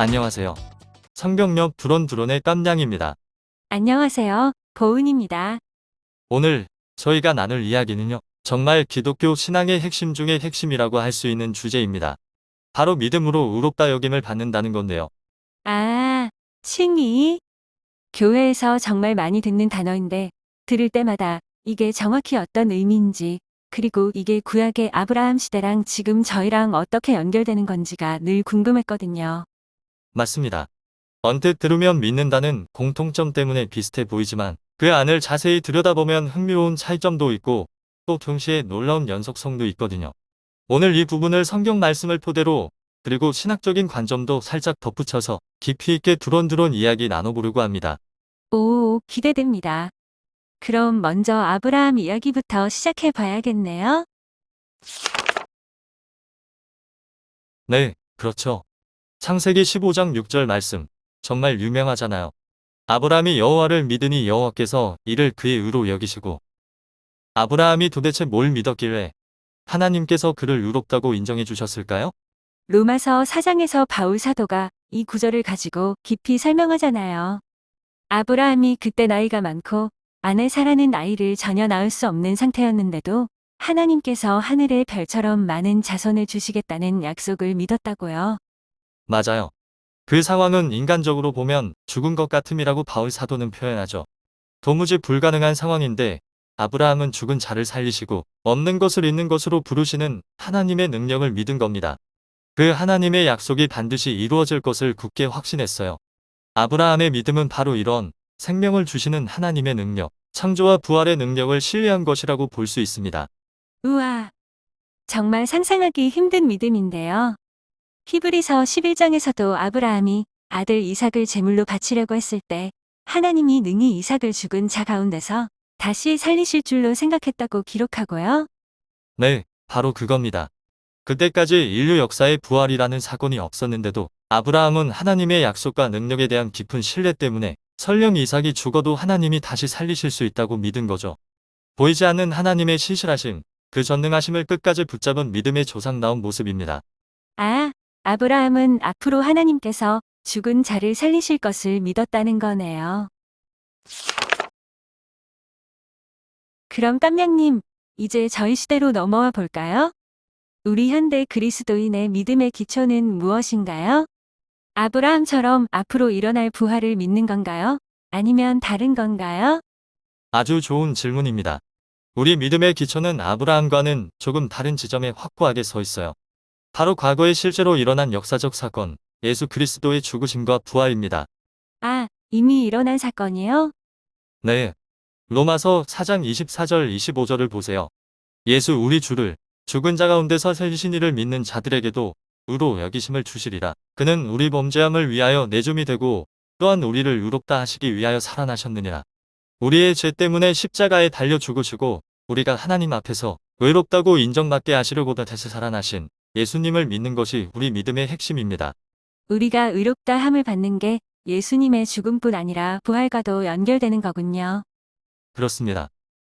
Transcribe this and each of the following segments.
안녕하세요. 성경역 두론두론의 깜냥입니다. 안녕하세요. 보은입니다. 오늘 저희가 나눌 이야기는요. 정말 기독교 신앙의 핵심 중의 핵심이라고 할 수 있는 주제입니다. 바로 믿음으로 의롭다 여김을 받는다는 건데요. 아, 칭의. 교회에서 정말 많이 듣는 단어인데 들을 때마다 이게 정확히 어떤 의미인지 그리고 이게 구약의 아브라함 시대랑 지금 저희랑 어떻게 연결되는 건지가 늘 궁금했거든요. 맞습니다. 언뜻 들으면 믿는다는 공통점 때문에 비슷해 보이지만 그 안을 자세히 들여다보면 흥미로운 차이점도 있고 또 동시에 놀라운 연속성도 있거든요. 오늘 이 부분을 성경 말씀을 토대로 그리고 신학적인 관점도 살짝 덧붙여서 깊이 있게 두런두런 이야기 나눠보려고 합니다. 오, 기대됩니다. 그럼 먼저 아브라함 이야기부터 시작해 봐야겠네요. 네, 그렇죠. 창세기 15장 6절 말씀. 정말 유명하잖아요. 아브라함이 여호와를 믿으니 여호와께서 이를 그의 의로 여기시고. 아브라함이 도대체 뭘 믿었길래 하나님께서 그를 의롭다고 인정해 주셨을까요? 로마서 4장에서 바울 사도가 이 구절을 가지고 깊이 설명하잖아요. 아브라함이 그때 나이가 많고 아내 사라는 아이를 전혀 낳을 수 없는 상태였는데도 하나님께서 하늘의 별처럼 많은 자손을 주시겠다는 약속을 믿었다고요. 맞아요. 그 상황은 인간적으로 보면 죽은 것 같음이라고 바울 사도는 표현하죠. 도무지 불가능한 상황인데 아브라함은 죽은 자를 살리시고 없는 것을 있는 것으로 부르시는 하나님의 능력을 믿은 겁니다. 그 하나님의 약속이 반드시 이루어질 것을 굳게 확신했어요. 아브라함의 믿음은 바로 이런 생명을 주시는 하나님의 능력, 창조와 부활의 능력을 신뢰한 것이라고 볼 수 있습니다. 우와, 정말 상상하기 힘든 믿음인데요. 히브리서 11장에서도 아브라함이 아들 이삭을 제물로 바치려고 했을 때 하나님이 능히 이삭을 죽은 자 가운데서 다시 살리실 줄로 생각했다고 기록하고요. 네, 바로 그겁니다. 그때까지 인류 역사에 부활이라는 사건이 없었는데도 아브라함은 하나님의 약속과 능력에 대한 깊은 신뢰 때문에 설령 이삭이 죽어도 하나님이 다시 살리실 수 있다고 믿은 거죠. 보이지 않는 하나님의 신실하심, 그 전능하심을 끝까지 붙잡은 믿음의 조상다운 모습입니다. 아, 아브라함은 앞으로 하나님께서 죽은 자를 살리실 것을 믿었다는 거네요. 그럼 깜냥님, 이제 저희 시대로 넘어와 볼까요? 우리 현대 그리스도인의 믿음의 기초는 무엇인가요? 아브라함처럼 앞으로 일어날 부활을 믿는 건가요? 아니면 다른 건가요? 아주 좋은 질문입니다. 우리 믿음의 기초는 아브라함과는 조금 다른 지점에 확고하게 서 있어요. 바로 과거에 실제로 일어난 역사적 사건, 예수 그리스도의 죽으심과 부활입니다. 아, 이미 일어난 사건이요? 네. 로마서 4장 24절 25절을 보세요. 예수 우리 주를 죽은 자 가운데서 살리신 이를 믿는 자들에게도 의로 여기심을 주시리라. 그는 우리 범죄함을 위하여 내줌이 되고 또한 우리를 의롭다 하시기 위하여 살아나셨느니라. 우리의 죄 때문에 십자가에 달려 죽으시고 우리가 하나님 앞에서 의롭다고 인정받게 하시려고 다시 살아나신 예수님을 믿는 것이 우리 믿음의 핵심입니다. 우리가 의롭다 함을 받는 게 예수님의 죽음뿐 아니라 부활과도 연결되는 거군요. 그렇습니다.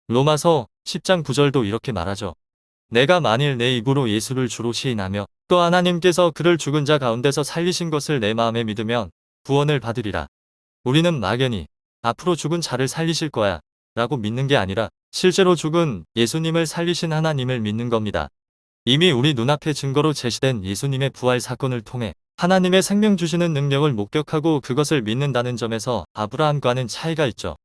로마서 10장 9절도 이렇게 말하죠. 내가 만일 내 입으로 예수를 주로 시인하며 또 하나님께서 그를 죽은 자 가운데서 살리신 것을 내 마음에 믿으면 구원을 받으리라. 우리는 막연히 앞으로 죽은 자를 살리실 거야 라고 믿는 게 아니라 실제로 죽은 예수님을 살리신 하나님을 믿는 겁니다. 이미 우리 눈앞에 증거로 제시된 예수님의 부활 사건을 통해 하나님의 생명 주시는 능력을 목격하고 그것을 믿는다는 점에서 아브라함과는 차이가 있죠.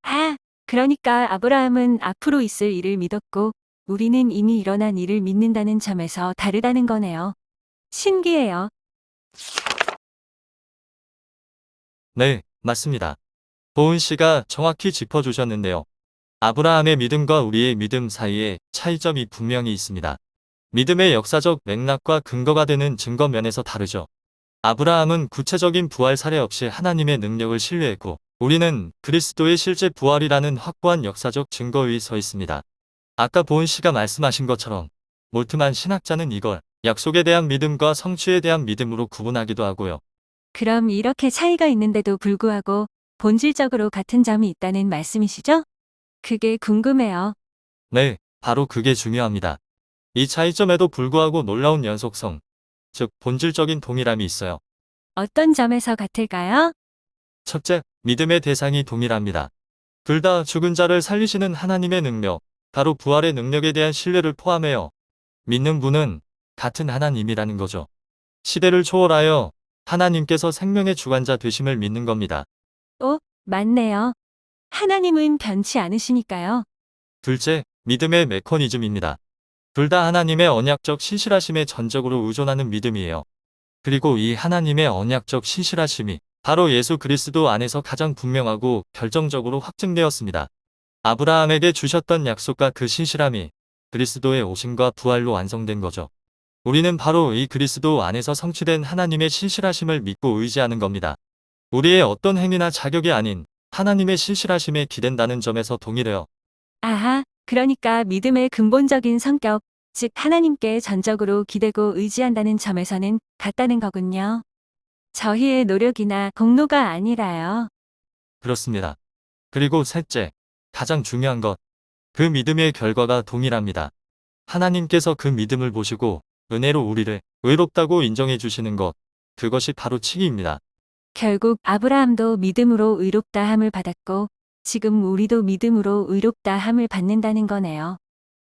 아, 그러니까 아브라함은 앞으로 있을 일을 믿었고 우리는 이미 일어난 일을 믿는다는 점에서 다르다는 거네요. 신기해요. 네, 맞습니다. 보은 씨가 정확히 짚어주셨는데요. 아브라함의 믿음과 우리의 믿음 사이에 차이점이 분명히 있습니다. 믿음의 역사적 맥락과 근거가 되는 증거 면에서 다르죠. 아브라함은 구체적인 부활 사례 없이 하나님의 능력을 신뢰했고 우리는 그리스도의 실제 부활이라는 확고한 역사적 증거 위에 서 있습니다. 아까 보은 씨가 말씀하신 것처럼 몰트만 신학자는 이걸 약속에 대한 믿음과 성취에 대한 믿음으로 구분하기도 하고요. 그럼 이렇게 차이가 있는데도 불구하고 본질적으로 같은 점이 있다는 말씀이시죠? 그게 궁금해요. 네, 바로 그게 중요합니다. 이 차이점에도 불구하고 놀라운 연속성, 즉 본질적인 동일함이 있어요. 어떤 점에서 같을까요? 첫째, 믿음의 대상이 동일합니다. 둘 다 죽은 자를 살리시는 하나님의 능력, 바로 부활의 능력에 대한 신뢰를 포함해요. 믿는 분은 같은 하나님이라는 거죠. 시대를 초월하여 하나님께서 생명의 주관자 되심을 믿는 겁니다. 오, 맞네요. 하나님은 변치 않으시니까요. 둘째, 믿음의 메커니즘입니다. 둘 다 하나님의 언약적 신실하심에 전적으로 의존하는 믿음이에요. 그리고 이 하나님의 언약적 신실하심이 바로 예수 그리스도 안에서 가장 분명하고 결정적으로 확증되었습니다. 아브라함에게 주셨던 약속과 그 신실함이 그리스도의 오심과 부활로 완성된 거죠. 우리는 바로 이 그리스도 안에서 성취된 하나님의 신실하심을 믿고 의지하는 겁니다. 우리의 어떤 행위나 자격이 아닌 하나님의 신실하심에 기댄다는 점에서 동일해요. 아하, 그러니까 믿음의 근본적인 성격, 즉 하나님께 전적으로 기대고 의지한다는 점에서는 같다는 거군요. 저희의 노력이나 공로가 아니라요. 그렇습니다. 그리고 셋째, 가장 중요한 것, 그 믿음의 결과가 동일합니다. 하나님께서 그 믿음을 보시고 은혜로 우리를 의롭다고 인정해 주시는 것, 그것이 바로 칭의입니다. 결국 아브라함도 믿음으로 의롭다 함을 받았고 지금 우리도 믿음으로 의롭다 함을 받는다는 거네요.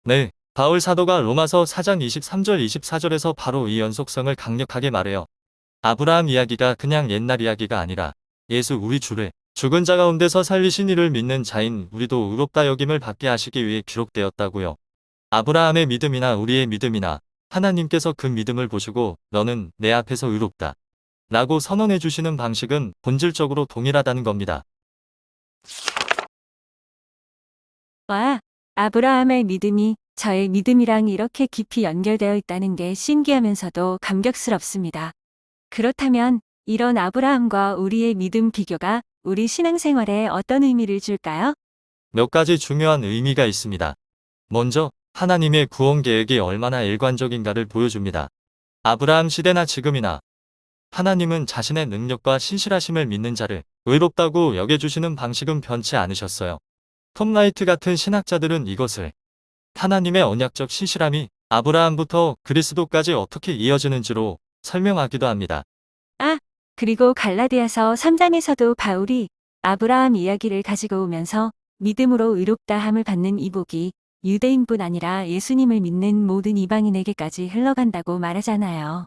네, 바울 사도가 로마서 4장 23절 24절에서 바로 이 연속성을 강력하게 말해요. 아브라함 이야기가 그냥 옛날 이야기가 아니라 예수 우리 주를 죽은 자 가운데서 살리신 이를 믿는 자인 우리도 의롭다 여김을 받게 하시기 위해 기록되었다고요. 아브라함의 믿음이나 우리의 믿음이나 하나님께서 그 믿음을 보시고 너는 내 앞에서 의롭다 라고 선언해 주시는 방식은 본질적으로 동일하다는 겁니다. 와, 아브라함의 믿음이 저의 믿음이랑 이렇게 깊이 연결되어 있다는 게 신기하면서도 감격스럽습니다. 그렇다면 이런 아브라함과 우리의 믿음 비교가 우리 신앙생활에 어떤 의미를 줄까요? 몇 가지 중요한 의미가 있습니다. 먼저 하나님의 구원 계획이 얼마나 일관적인가를 보여줍니다. 아브라함 시대나 지금이나 하나님은 자신의 능력과 신실하심을 믿는 자를 의롭다고 여겨주시는 방식은 변치 않으셨어요. 톰 라이트 같은 신학자들은 이것을 하나님의 언약적 신실함이 아브라함부터 그리스도까지 어떻게 이어지는지로 설명하기도 합니다. 아, 그리고 갈라디아서 3장에서도 바울이 아브라함 이야기를 가지고 오면서 믿음으로 의롭다 함을 받는 이복이 유대인뿐 아니라 예수님을 믿는 모든 이방인에게까지 흘러간다고 말하잖아요.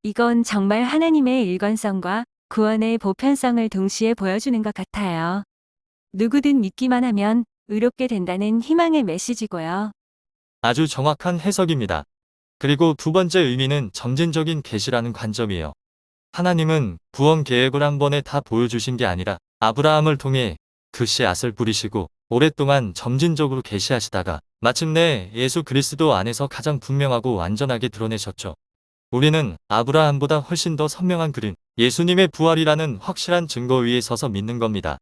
이건 정말 하나님의 일관성과 구원의 보편성을 동시에 보여주는 것 같아요. 누구든 믿기만 하면 의롭게 된다는 희망의 메시지고요. 아주 정확한 해석입니다. 그리고 두 번째 의미는 점진적인 계시라는 관점이에요. 하나님은 구원 계획을 한 번에 다 보여주신 게 아니라 아브라함을 통해 그 씨앗을 뿌리시고 오랫동안 점진적으로 계시하시다가 마침내 예수 그리스도 안에서 가장 분명하고 완전하게 드러내셨죠. 우리는 아브라함보다 훨씬 더 선명한 그림, 예수님의 부활이라는 확실한 증거 위에 서서 믿는 겁니다.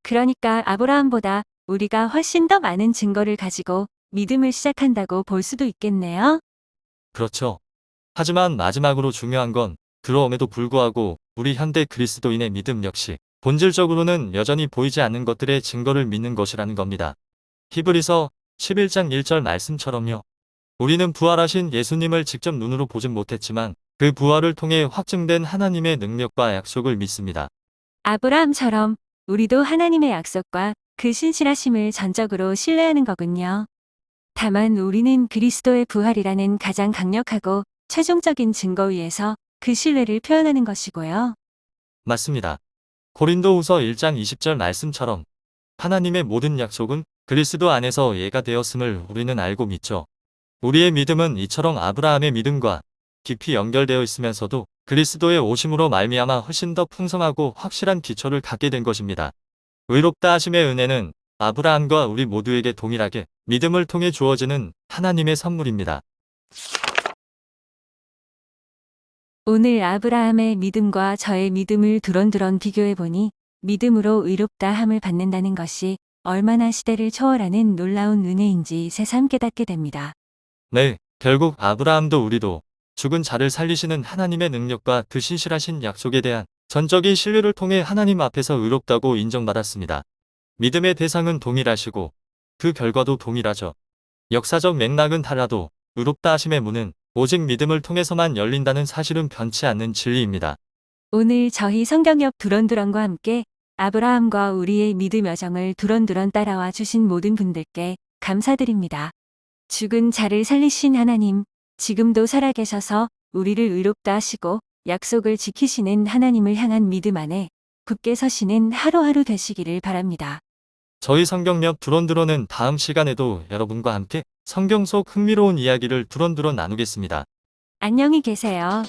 그러니까 아브라함보다 우리가 훨씬 더 많은 증거를 가지고 믿음을 시작한다고 볼 수도 있겠네요. 그렇죠. 하지만 마지막으로 중요한 건 그러함에도 불구하고 우리 현대 그리스도인의 믿음 역시 본질적으로는 여전히 보이지 않는 것들의 증거를 믿는 것이라는 겁니다. 히브리서 11장 1절 말씀처럼요. 우리는 부활하신 예수님을 직접 눈으로 보진 못했지만 그 부활을 통해 확증된 하나님의 능력과 약속을 믿습니다. 아브라함처럼 우리도 하나님의 약속과 그 신실하심을 전적으로 신뢰하는 거군요. 다만 우리는 그리스도의 부활이라는 가장 강력하고 최종적인 증거 위에서 그 신뢰를 표현하는 것이고요. 맞습니다. 고린도후서 1장 20절 말씀처럼 하나님의 모든 약속은 그리스도 안에서 예가 되었음을 우리는 알고 믿죠. 우리의 믿음은 이처럼 아브라함의 믿음과 깊이 연결되어 있으면서도 그리스도의 오심으로 말미암아 훨씬 더 풍성하고 확실한 기초를 갖게 된 것입니다. 의롭다 하심의 은혜는 아브라함과 우리 모두에게 동일하게 믿음을 통해 주어지는 하나님의 선물입니다. 오늘 아브라함의 믿음과 저의 믿음을 두런두런 비교해보니 믿음으로 의롭다 함을 받는다는 것이 얼마나 시대를 초월하는 놀라운 은혜인지 새삼 깨닫게 됩니다. 네, 결국 아브라함도 우리도 죽은 자를 살리시는 하나님의 능력과 그 신실하신 약속에 대한 전적인 신뢰를 통해 하나님 앞에서 의롭다고 인정받았습니다. 믿음의 대상은 동일하시고 그 결과도 동일하죠. 역사적 맥락은 달라도 의롭다 하심의 문은 오직 믿음을 통해서만 열린다는 사실은 변치 않는 진리입니다. 오늘 저희 성경역 두런두런과 함께 아브라함과 우리의 믿음 여정을 두런두런 따라와 주신 모든 분들께 감사드립니다. 죽은 자를 살리신 하나님, 지금도 살아계셔서 우리를 의롭다 하시고 약속을 지키시는 하나님을 향한 믿음 안에 굳게 서시는 하루하루 되시기를 바랍니다. 저희 성경역 두런두런은 다음 시간에도 여러분과 함께 성경 속 흥미로운 이야기를 두런두런 나누겠습니다. 안녕히 계세요.